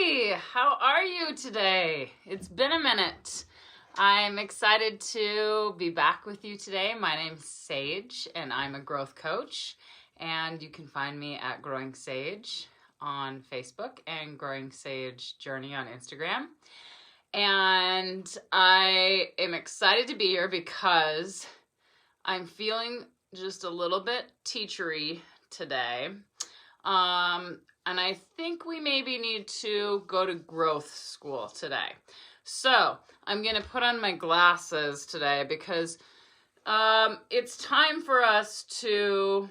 Hey, how are you today? It's been a minute. I'm excited to be back with you today. My name's Sage and I'm a growth coach, and you can find me at Growing Sage on Facebook and Growing Sage Journey on Instagram. And I am excited to be here because I'm feeling just a little bit teachery today. And I think we maybe need to go to growth school today. So I'm going to put on my glasses today because it's time for us to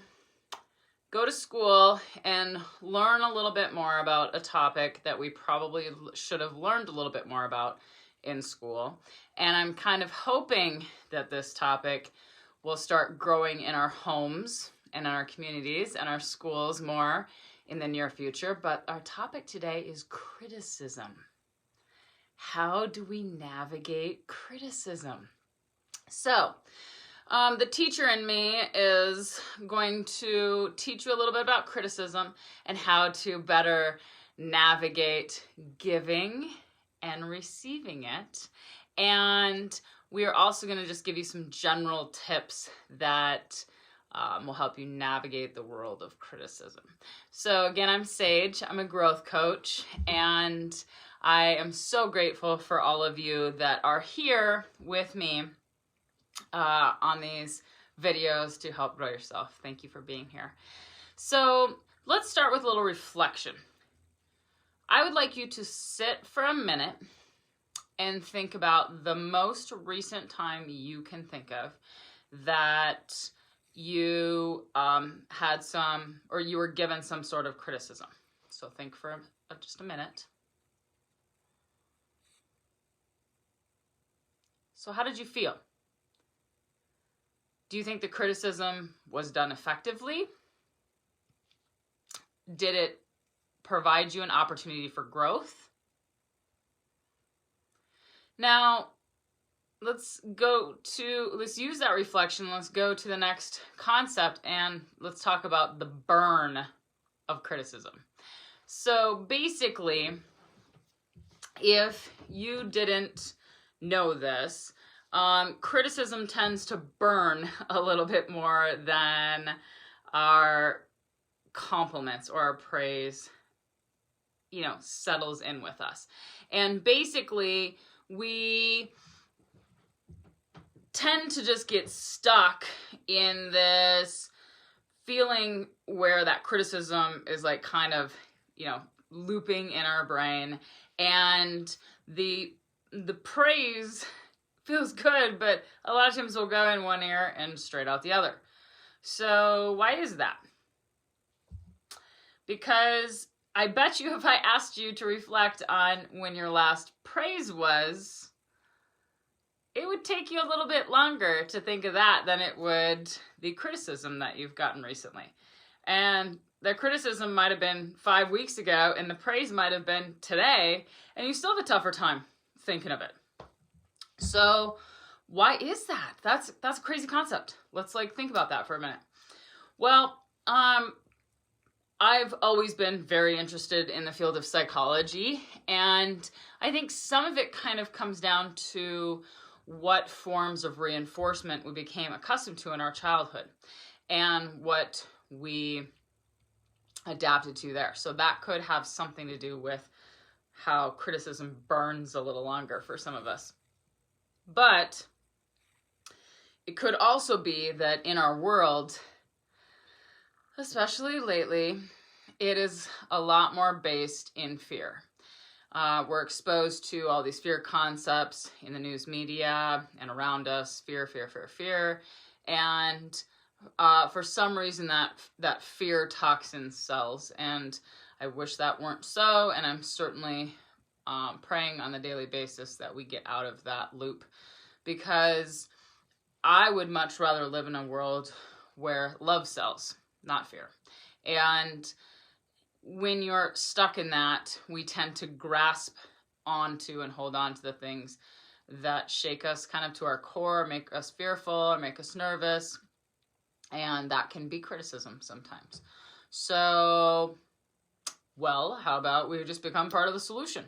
go to school and learn a little bit more about a topic that we probably should have learned a little bit more about in school. And I'm kind of hoping that this topic will start growing in our homes and in our communities and our schools more in the near future. But our topic today is criticism. How do we navigate criticism? So, the teacher in me is going to teach you a little bit about criticism and how to better navigate giving and receiving it. And we are also going to just give you some general tips that will help you navigate the world of criticism. So again, I'm Sage. I'm a growth coach, and I am so grateful for all of you that are here with me on these videos to help grow yourself. Thank you for being here. So let's start with a little reflection. I would like you to sit for a minute and think about the most recent time you can think of that you had some, or you were given some sort of criticism. So think for just a minute. So how did you feel? Do you think the criticism was done effectively? Did it provide you an opportunity for growth? Now, let's use that reflection. Let's go to the next concept and let's talk about the burn of criticism. So basically, if you didn't know this, criticism tends to burn a little bit more than our compliments or our praise, settles in with us. And basically, we tend to just get stuck in this feeling where that criticism is like kind of, looping in our brain, and the praise feels good, but a lot of times we'll go in one ear and straight out the other. So why is that? Because I bet you if I asked you to reflect on when your last praise was, it would take you a little bit longer to think of that than it would the criticism that you've gotten recently. And the criticism might have been 5 weeks ago and the praise might have been today, and you still have a tougher time thinking of it. So why is that? That's a crazy concept. Let's think about that for a minute. Well, I've always been very interested in the field of psychology, and I think some of it kind of comes down to what forms of reinforcement we became accustomed to in our childhood and what we adapted to there. So that could have something to do with how criticism burns a little longer for some of us. But it could also be that in our world, especially lately, it is a lot more based in fear. We're exposed to all these fear concepts in the news media and around us. Fear, fear, fear, fear. And for some reason that fear toxin sells. And I wish that weren't so. And I'm certainly praying on a daily basis that we get out of that loop. Because I would much rather live in a world where love sells, not fear. And when you're stuck in that, we tend to grasp onto and hold on to the things that shake us kind of to our core, make us fearful, or make us nervous. And that can be criticism sometimes. So Well, how about we just become part of the solution?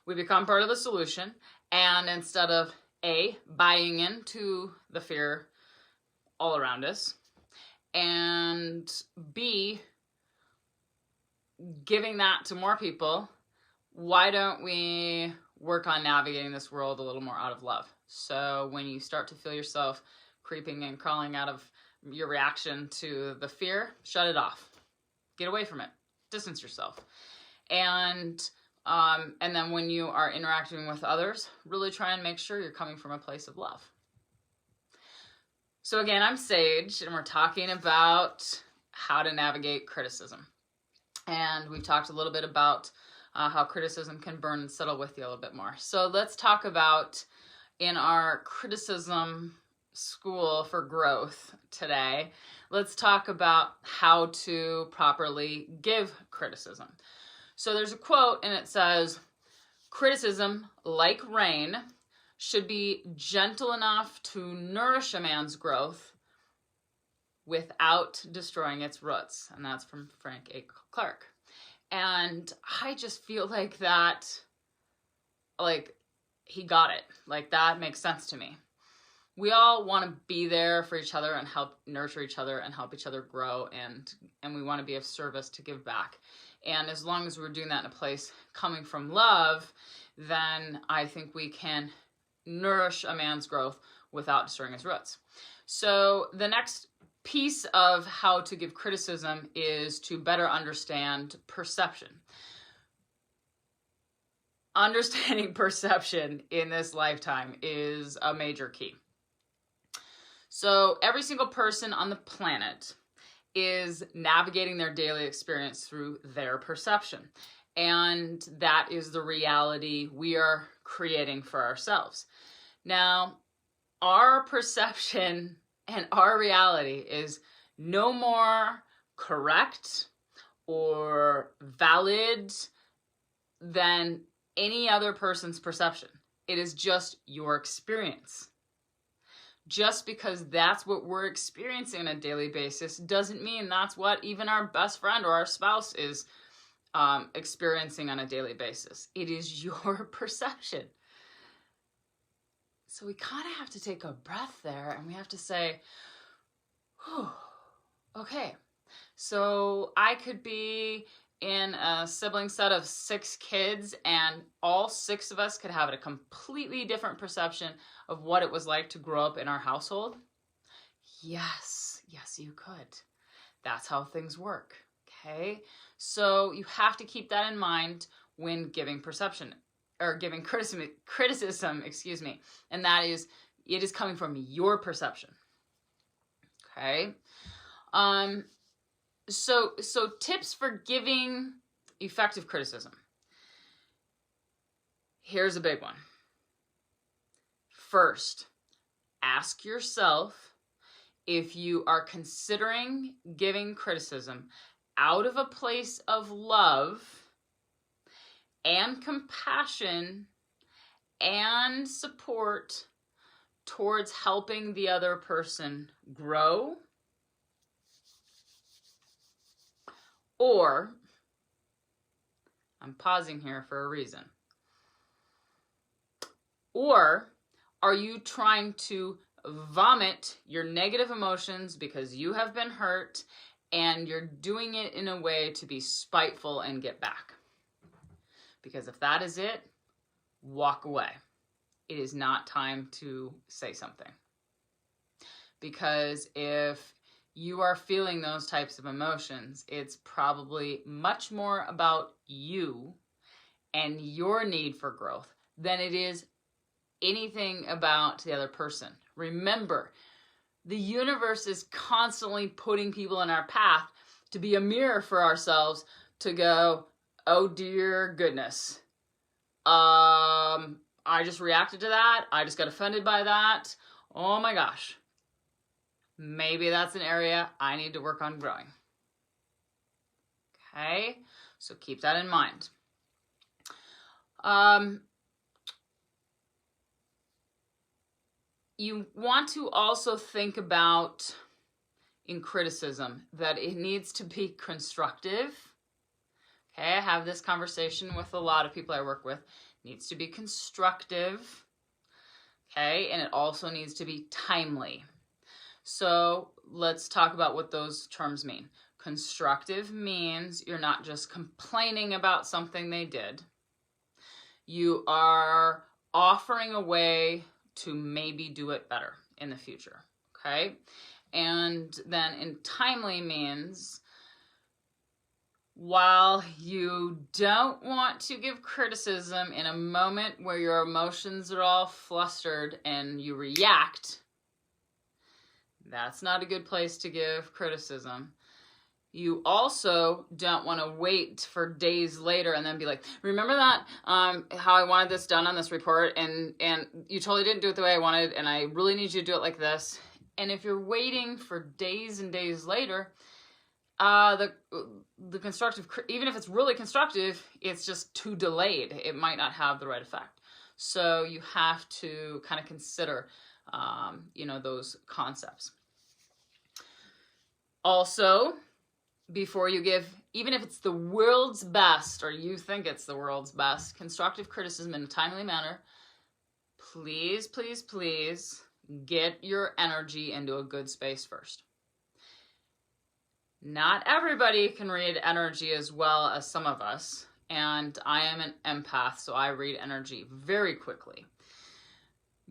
We become part of the solution, and instead of A, buying into the fear all around us, and B, giving that to more people, why don't we work on navigating this world a little more out of love? So when you start to feel yourself creeping and crawling out of your reaction to the fear, shut it off. Get away from it. Distance yourself. And then when you are interacting with others, really try and make sure you're coming from a place of love. So again, I'm Sage, and we're talking about how to navigate criticism. And we've talked a little bit about how criticism can burn and settle with you a little bit more. So let's talk about, in our criticism school for growth today, let's talk about how to properly give criticism. So there's a quote, and it says, "Criticism, like rain, should be gentle enough to nourish a man's growth without destroying its roots." And that's from Frank A. Clark. And I just feel like that, like, he got it. Like, that makes sense to me. We all want to be there for each other and help nurture each other and help each other grow, and we want to be of service to give back. And as long as we're doing that in a place coming from love, then I think we can nourish a man's growth without destroying his roots. So the next piece of how to give criticism is to better understand perception. Understanding perception in this lifetime is a major key. So every single person on the planet is navigating their daily experience through their perception. And that is the reality we are creating for ourselves. Now, our perception and our reality is no more correct or valid than any other person's perception. It is just your experience. Just because that's what we're experiencing on a daily basis doesn't mean that's what even our best friend or our spouse is experiencing on a daily basis. It is your perception. So we kind of have to take a breath there, and we have to say, okay, so I could be in a sibling set of 6 kids, and all 6 of us could have a completely different perception of what it was like to grow up in our household. Yes, you could. That's how things work, okay? So you have to keep that in mind when giving criticism, and that is, it is coming from your perception, okay? So tips for giving effective criticism. Here's a big one. First, ask yourself if you are considering giving criticism out of a place of love and compassion and support towards helping the other person grow, or, I'm pausing here for a reason, or are you trying to vomit your negative emotions because you have been hurt and you're doing it in a way to be spiteful and get back? Because if that is it, walk away. It is not time to say something. Because if you are feeling those types of emotions, it's probably much more about you and your need for growth than it is anything about the other person. Remember, the universe is constantly putting people in our path to be a mirror for ourselves to go, oh dear goodness, I just reacted to that. I just got offended by that. Oh my gosh. Maybe that's an area I need to work on growing. Okay, so keep that in mind. You want to also think about, in criticism, that it needs to be constructive, Okay, I have this conversation with a lot of people I work with. It needs to be constructive. Okay, and it also needs to be timely. So let's talk about what those terms mean. Constructive means you're not just complaining about something they did. You are offering a way to maybe do it better in the future. Okay, and then in timely means, while you don't want to give criticism in a moment where your emotions are all flustered and you react, that's not a good place to give criticism. You also don't want to wait for days later and then be like, remember that, how I wanted this done on this report, and you totally didn't do it the way I wanted, and I really need you to do it like this. And if you're waiting for days and days later, the constructive, even if it's really constructive, it's just too delayed. It might not have the right effect. So you have to kind of consider, those concepts. Also, before you give, even if it's the world's best, or you think it's the world's best, constructive criticism in a timely manner, please, please, please get your energy into a good space first. Not everybody can read energy as well as some of us, and I am an empath, so I read energy very quickly.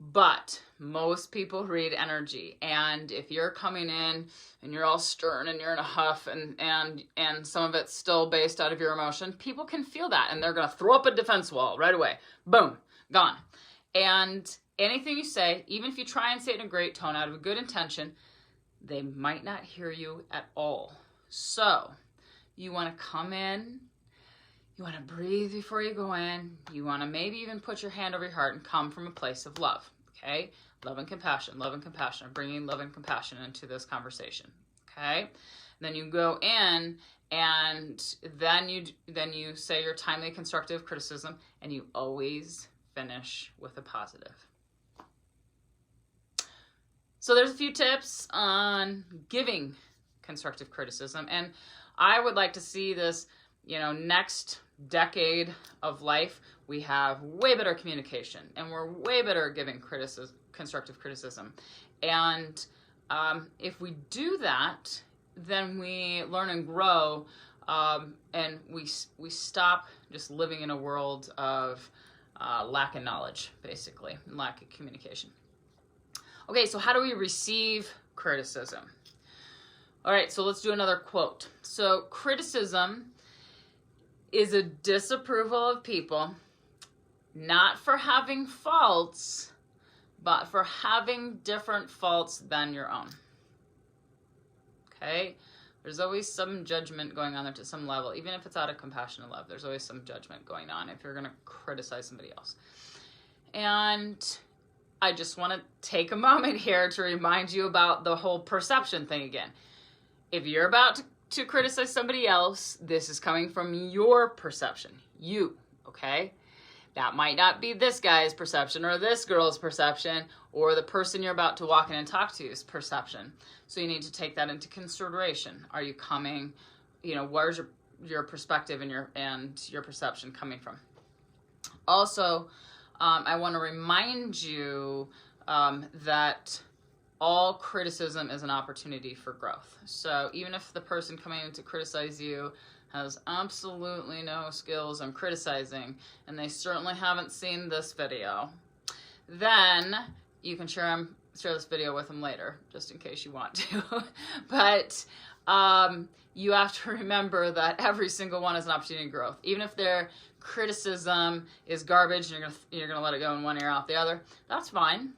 But most people read energy, and if you're coming in and you're all stern and you're in a huff and some of it's still based out of your emotion, people can feel that, and they're going to throw up a defense wall right away. Boom, gone. And anything you say, even if you try and say it in a great tone out of a good intention, they might not hear you at all. So you want to come in, you want to breathe before you go in, you want to maybe even put your hand over your heart and come from a place of love, okay? Love and compassion, I'm bringing love and compassion into this conversation, okay? And then you go in, and then you say your timely constructive criticism, and you always finish with a positive. So there's a few tips on giving constructive criticism, and I would like to see this, next decade of life, we have way better communication, and we're way better at giving constructive criticism. And if we do that, then we learn and grow, and we stop just living in a world of lack of knowledge, basically, and lack of communication. Okay, so how do we receive criticism? All right, so let's do another quote. So criticism is a disapproval of people, not for having faults, but for having different faults than your own. Okay? There's always some judgment going on there to some level, even if it's out of compassion and love. There's always some judgment going on if you're going to criticize somebody else. And I just want to take a moment here to remind you about the whole perception thing again. If you're about to criticize somebody else, this is coming from your perception. You, okay? That might not be this guy's perception or this girl's perception or the person you're about to walk in and talk to's perception. So you need to take that into consideration. Are you coming, where's your perspective and your perception coming from? Also, I want to remind you that all criticism is an opportunity for growth. So even if the person coming in to criticize you has absolutely no skills on criticizing, and they certainly haven't seen this video, then you can share this video with them later, just in case you want to. But you have to remember that every single one is an opportunity to growth. Even if their criticism is garbage and you're gonna let it go in one ear out the other, that's fine.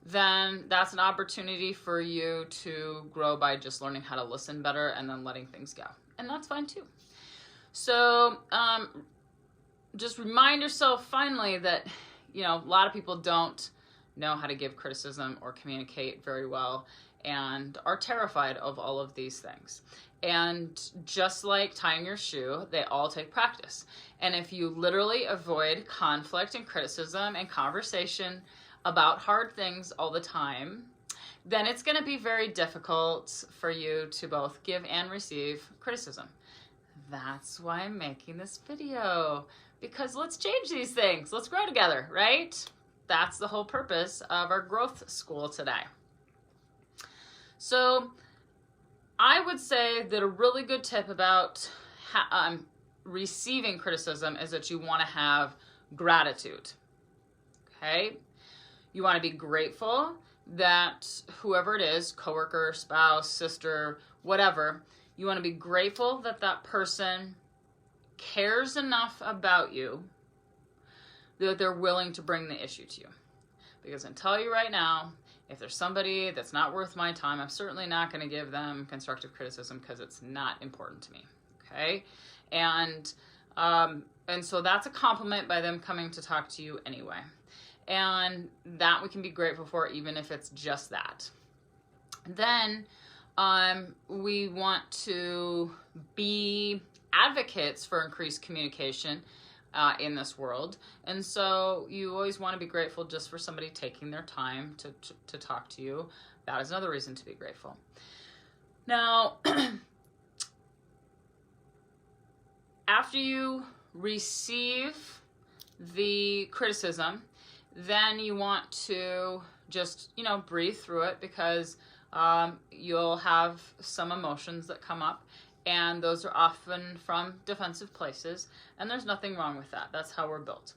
Then that's an opportunity for you to grow by just learning how to listen better and then letting things go. And that's fine too. So just remind yourself finally that, a lot of people don't know how to give criticism or communicate very well and are terrified of all of these things. And just like tying your shoe, they all take practice. And if you literally avoid conflict and criticism and conversation about hard things all the time, then it's going to be very difficult for you to both give and receive criticism. that's why I'm making this video, because let's change these things. Let's grow together, right? That's the whole purpose of our growth school today. So I would say that a really good tip about receiving criticism is that you want to have gratitude, okay? You want to be grateful that whoever it is, coworker, spouse, sister, whatever, you want to be grateful that that person cares enough about you that they're willing to bring the issue to you. Because I can tell you right now, if there's somebody that's not worth my time, I'm certainly not going to give them constructive criticism because it's not important to me, okay? And so that's a compliment by them coming to talk to you anyway. And that we can be grateful for, even if it's just that. Then we want to be advocates for increased communication in this world. And so you always want to be grateful just for somebody taking their time to talk to you. That is another reason to be grateful. Now, after you receive the criticism, then you want to just, breathe through it, because you'll have some emotions that come up, and those are often from defensive places, and there's nothing wrong with that. That's how we're built.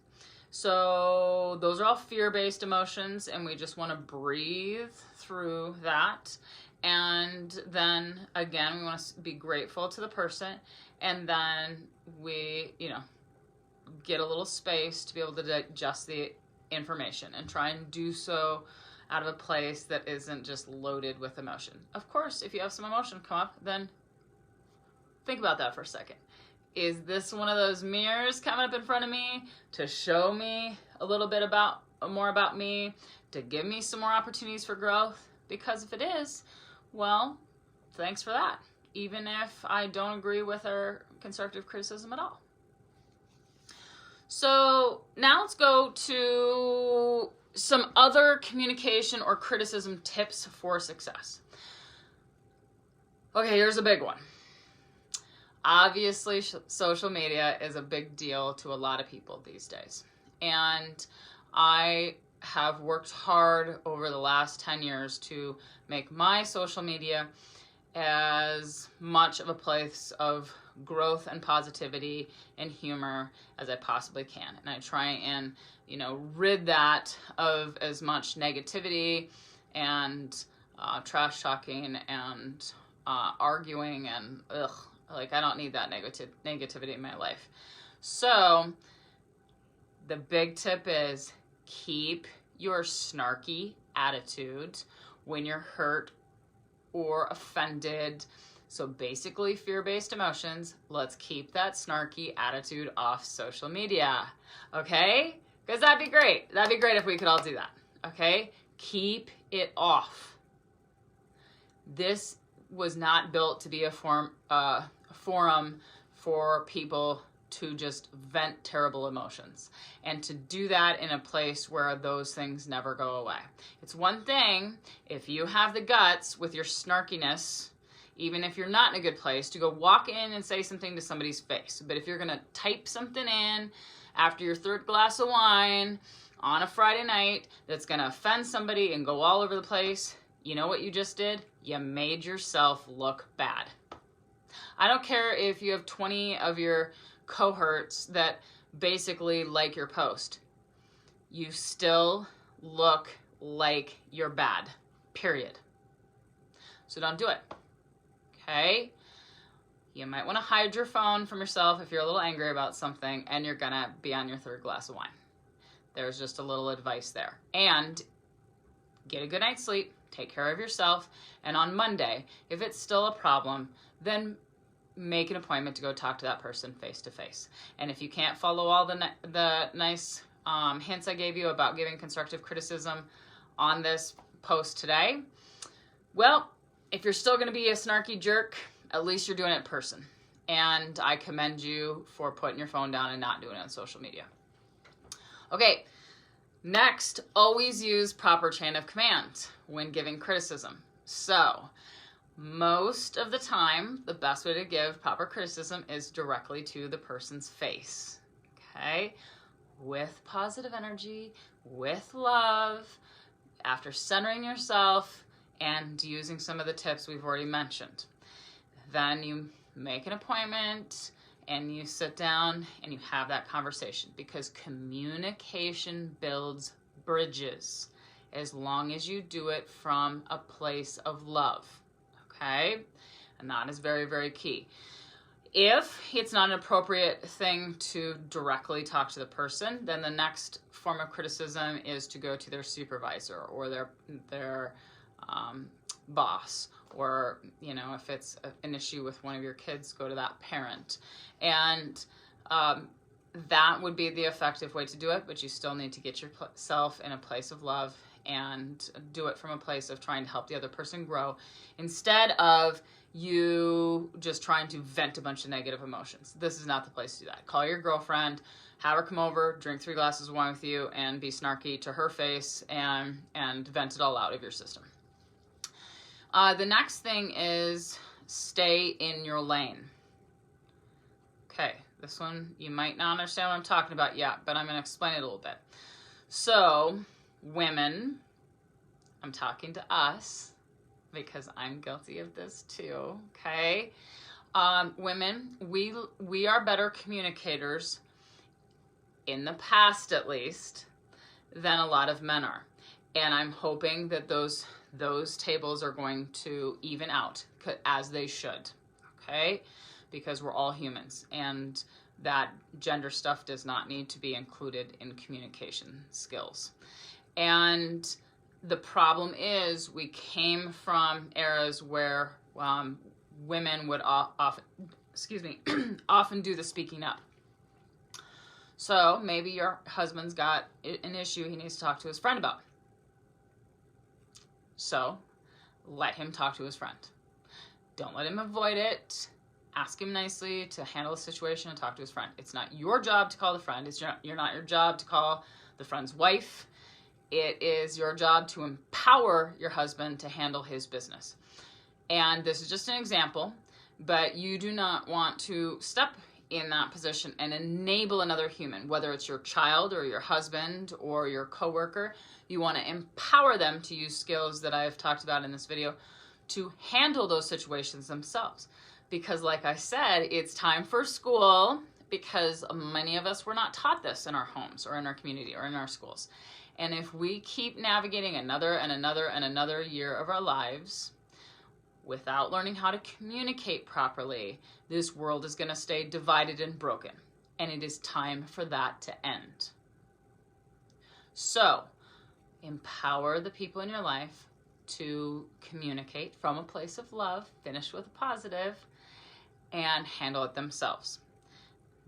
So those are all fear-based emotions, and we just want to breathe through that. And then again, we want to be grateful to the person, and then we, get a little space to be able to digest the information and try and do so out of a place that isn't just loaded with emotion. Of course, if you have some emotion come up, then think about that for a second. Is this one of those mirrors coming up in front of me to show me a little bit more about me, to give me some more opportunities for growth? Because if it is, well, thanks for that, even if I don't agree with our constructive criticism at all. So now let's go to some other communication or criticism tips for success. Okay, here's a big one. Obviously, social media is a big deal to a lot of people these days. And I have worked hard over the last 10 years to make my social media as much of a place of growth and positivity and humor as I possibly can. And I try and, rid that of as much negativity and trash talking and arguing and I don't need that negativity in my life. So the big tip is keep your snarky attitude when you're hurt or offended. So basically fear-based emotions, let's keep that snarky attitude off social media, okay? Because that'd be great. That'd be great if we could all do that, okay? Keep it off. This was not built to be a forum for people to just vent terrible emotions and to do that in a place where those things never go away. It's one thing if you have the guts with your snarkiness, even if you're not in a good place, to go walk in and say something to somebody's face. But if you're going to type something in after your third glass of wine on a Friday night that's going to offend somebody and go all over the place, you know what you just did? You made yourself look bad. I don't care if you have 20 of your cohorts that basically like your post. You still look like you're bad, period. So don't do it, okay? You might want to hide your phone from yourself if you're a little angry about something and you're gonna be on your third glass of wine. There's just a little advice there. And get a good night's sleep, take care of yourself, and on Monday, if it's still a problem, then make an appointment to go talk to that person face to face. And if you can't follow all the nice hints I gave you about giving constructive criticism on this post today, well, if you're still going to be a snarky jerk, at least you're doing it in person. And I commend you for putting your phone down and not doing it on social media. Okay, next, always use proper chain of command when giving criticism. So, Most of the time, the best way to give proper criticism is directly to the person's face, okay? With positive energy, with love, after centering yourself and using some of the tips we've already mentioned. Then you make an appointment and you sit down and you have that conversation, because communication builds bridges as long as you do it from a place of love, okay? And that is very, very key. If it's not an appropriate thing to directly talk to the person, then the next form of criticism is to go to their supervisor or their boss, or, you know, if it's an issue with one of your kids, go to that parent. And that would be the effective way to do it, but you still need to get yourself in a place of love and do it from a place of trying to help the other person grow, instead of you just trying to vent a bunch of negative emotions. This is not the place to do that. Call your girlfriend, have her come over, drink 3 glasses of wine with you, and be snarky to her face and vent it all out of your system. The next thing is stay in your lane. Okay, this one you might not understand what I'm talking about yet, but I'm going to explain it a little bit. So, women, I'm talking to us because I'm guilty of this too, okay? Women, we are better communicators, in the past at least, than a lot of men are. And I'm hoping that those tables are going to even out, as they should, okay? Because we're all humans, and that gender stuff does not need to be included in communication skills. And the problem is, we came from eras where women would often do the speaking up. So maybe your husband's got an issue he needs to talk to his friend about. So let him talk to his friend. Don't let him avoid it. Ask him nicely to handle the situation and talk to his friend. It's not your job to call the friend. It's not your job to call the friend's wife. It is your job to empower your husband to handle his business. And this is just an example, but you do not want to step in that position and enable another human, whether it's your child or your husband or your coworker. You want to empower them to use skills that I've talked about in this video to handle those situations themselves. Because like I said, it's time for school, because many of us were not taught this in our homes or in our community or in our schools. And if we keep navigating another and another and another year of our lives without learning how to communicate properly, this world is going to stay divided and broken. And it is time for that to end. So, empower the people in your life to communicate from a place of love, finish with a positive, and handle it themselves.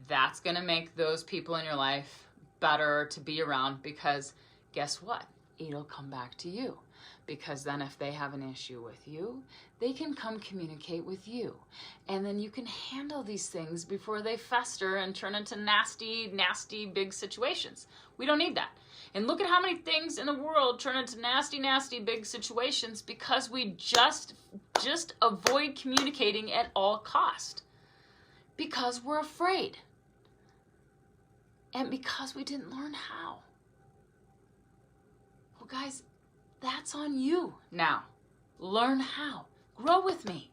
That's going to make those people in your life better to be around, because guess what? It'll come back to you. Because then if they have an issue with you, they can come communicate with you. And then you can handle these things before they fester and turn into nasty, nasty big situations. We don't need that. And look at how many things in the world turn into nasty, nasty big situations because we just avoid communicating at all cost. Because we're afraid. And because we didn't learn how. Well, guys, that's on you now. Learn how. Grow with me.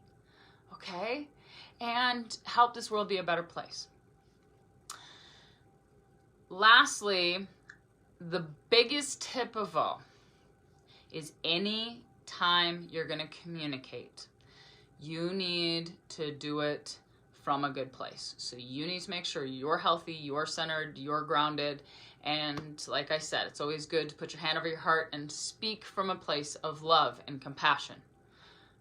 Okay? And help this world be a better place. Lastly, the biggest tip of all is any time you're going to communicate, you need to do it from a good place. So you need to make sure you're healthy, you're centered, you're grounded. And like I said, it's always good to put your hand over your heart and speak from a place of love and compassion.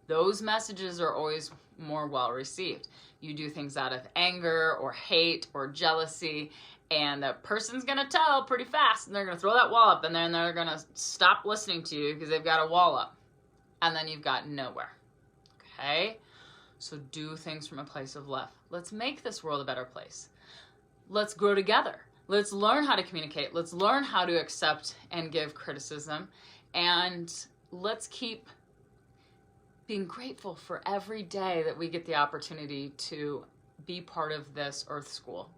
Those messages are always more well received. You do things out of anger or hate or jealousy, and the person's going to tell pretty fast, and they're going to throw that wall up, and then they're going to stop listening to you because they've got a wall up. And then you've got nowhere. Okay? So do things from a place of love. Let's make this world a better place. Let's grow together. Let's learn how to communicate. Let's learn how to accept and give criticism. And let's keep being grateful for every day that we get the opportunity to be part of this Earth School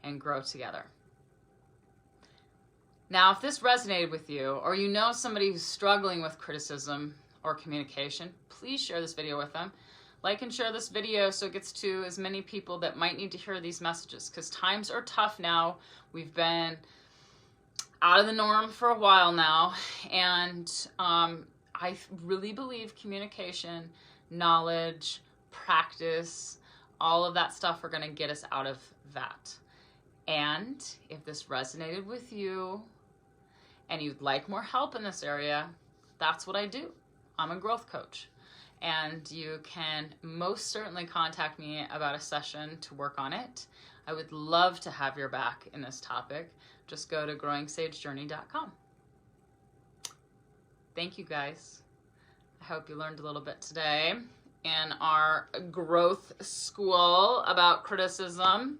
and grow together. Now, if this resonated with you, or you know somebody who's struggling with criticism or communication, please share this video with them. Like and share this video so it gets to as many people that might need to hear these messages, because times are tough now. We've been out of the norm for a while now, and I really believe communication, knowledge, practice, all of that stuff are going to get us out of that. And if this resonated with you and you'd like more help in this area, that's what I do. I'm a growth coach. And you can most certainly contact me about a session to work on it. I would love to have your back in this topic. Just go to growingsagejourney.com. Thank you, guys. I hope you learned a little bit today in our growth school about criticism.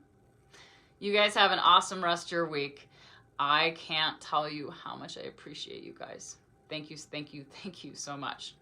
You guys have an awesome rest of your week. I can't tell you how much I appreciate you guys. Thank you, thank you, thank you so much.